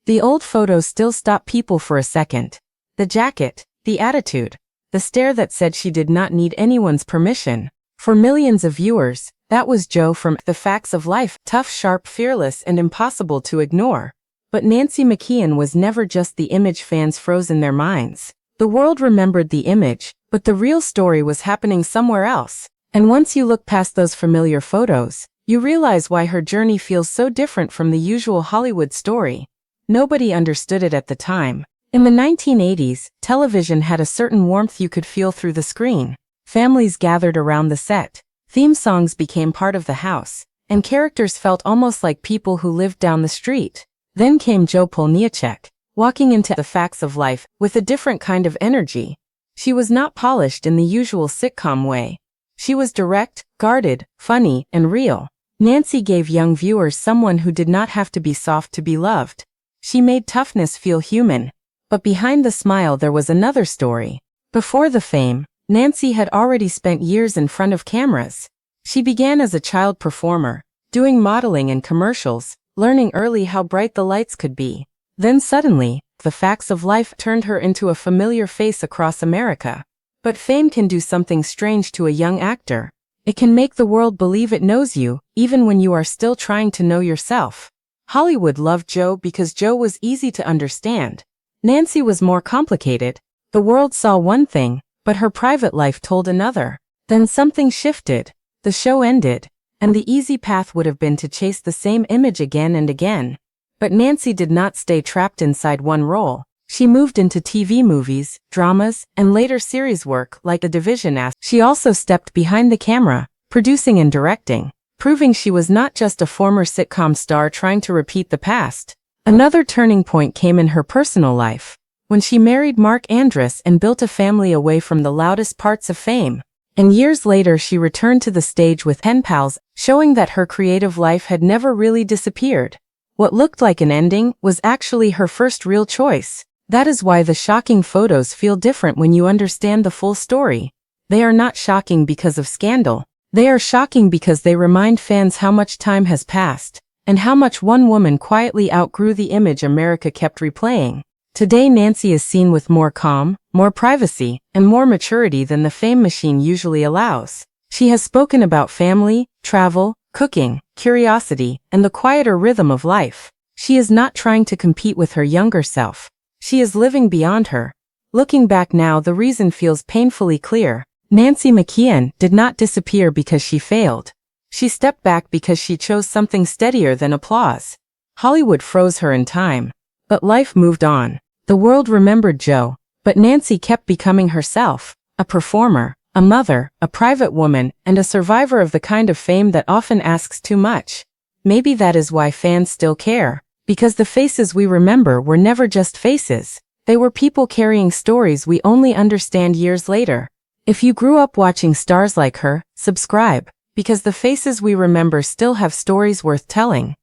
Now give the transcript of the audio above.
The old photos still stop people for a second. The jacket, the attitude, the stare that said she did not need anyone's permission. For millions of viewers, that was Jo from The Facts of Life, tough, sharp, fearless, and impossible to ignore. But Nancy McKeon was never just the image fans froze in their minds. The world remembered the image, but the real story was happening somewhere else. And once you look past those familiar photos, you realize why her journey feels so different from the usual Hollywood story. Nobody understood it at the time. In the 1980s, television had a certain warmth you could feel through the screen. Families gathered around the set. Theme songs became part of the house, and characters felt almost like people who lived down the street. Then came Jo Polniacek, walking into The Facts of Life with a different kind of energy. She was not polished in the usual sitcom way. She was direct, guarded, funny, and real. Nancy gave young viewers someone who did not have to be soft to be loved. She made toughness feel human. But behind the smile there was another story. Before the fame, Nancy had already spent years in front of cameras. She began as a child performer, doing modeling and commercials, learning early how bright the lights could be. Then suddenly, The Facts of Life turned her into a familiar face across America. But fame can do something strange to a young actor. It can make the world believe it knows you, even when you are still trying to know yourself. Hollywood loved Jo because Jo was easy to understand. Nancy was more complicated. The world saw one thing, but her private life told another. Then something shifted. The show ended, and the easy path would have been to chase the same image again and again. But Nancy did not stay trapped inside one role. She moved into TV movies, dramas, and later series work like The Division. She also stepped behind the camera, producing and directing, proving she was not just a former sitcom star trying to repeat the past. Another turning point came in her personal life, when she married Mark Andrus and built a family away from the loudest parts of fame. And years later she returned to the stage with pen pals, showing that her creative life had never really disappeared. What looked like an ending was actually her first real choice. That is why the shocking photos feel different when you understand the full story. They are not shocking because of scandal. They are shocking because they remind fans how much time has passed, and how much one woman quietly outgrew the image America kept replaying. Today Nancy is seen with more calm, more privacy, and more maturity than the fame machine usually allows. She has spoken about family, travel, cooking, curiosity, and the quieter rhythm of life. She is not trying to compete with her younger self. She is living beyond her. Looking back now, the reason feels painfully clear. Nancy McKeon did not disappear because she failed. She stepped back because she chose something steadier than applause. Hollywood froze her in time, but life moved on. The world remembered Jo, but Nancy kept becoming herself, a performer, a mother, a private woman, and a survivor of the kind of fame that often asks too much. Maybe that is why fans still care. Because the faces we remember were never just faces. They were people carrying stories we only understand years later. If you grew up watching stars like her, subscribe, because the faces we remember still have stories worth telling.